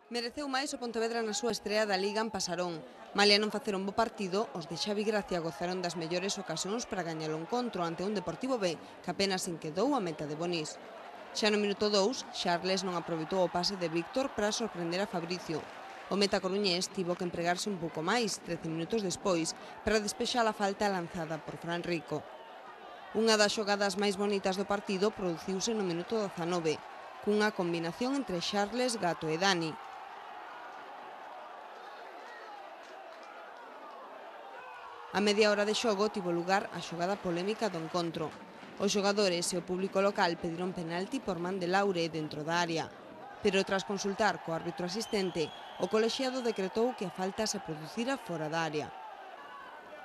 Mereceu máis o Pontevedra na súa estrea da Liga en Pasarón. Malia non facer un bo partido, os de Xavi Gracia gozaron das mellores ocasións para gañar o encontro ante un Deportivo B que apenas inquedou a meta de Bonís. Xa no minuto 2, Charles non aproveitou o pase de Víctor para sorprender a Fabricio. O meta coruñés tivo que empregarse un pouco máis, 13 minutos despois, para despexar a falta lanzada por Fran Rico. Unha das xogadas máis bonitas do partido produciuse no minuto 19, cunha combinación entre Charles, Gato e Dani. A media hora de xogo tivo lugar a xogada polémica do encontro. Os xogadores e o público local pediron penalti por man de Laure dentro da área. Pero tras consultar co árbitro asistente, o colexiado decretou que a falta se producira fora da área.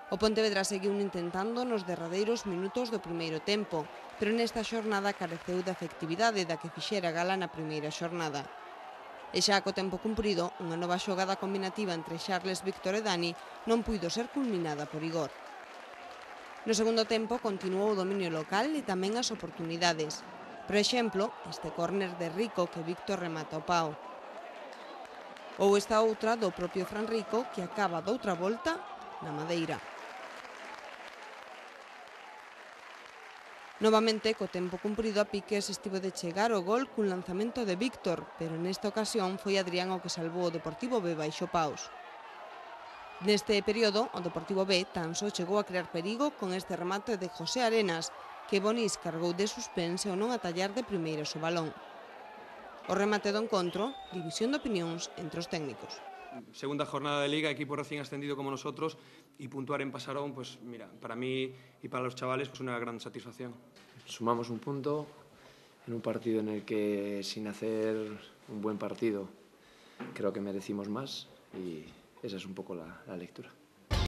O Pontevedra seguiu intentando nos derradeiros minutos do primeiro tempo, pero nesta xornada careceu da efectividade da que fixera gala na primeira xornada. E xa co tempo cumprido, unha nova xogada combinativa entre Charles, Víctor e Dani non puido ser culminada por Igor. No segundo tempo continuou o dominio local e tamén as oportunidades. Por exemplo, este córner de Rico que Víctor remata ao pau. Ou esta outra do propio Fran Rico que acaba doutra volta na madeira. Novamente, co tempo cumprido a piques estivo de chegar o gol cun lanzamento de Víctor, pero nesta ocasión foi Adrián o que salvou o Deportivo B baixo paus. Neste período, o Deportivo B tan só chegou a crear perigo con este remate de José Arenas, que Bonís cargou de suspense ao non atallar de primeiras o balón. O remate do encontro, división de opinións entre os técnicos. Segunda jornada de Liga, equipo recién ascendido como nosotros, y puntuar en Pasarón, pues mira, para mí y para los chavales, pues una gran satisfacción. Sumamos un punto en un partido en el que, sin hacer un buen partido, creo que merecimos más, y esa es un poco la lectura.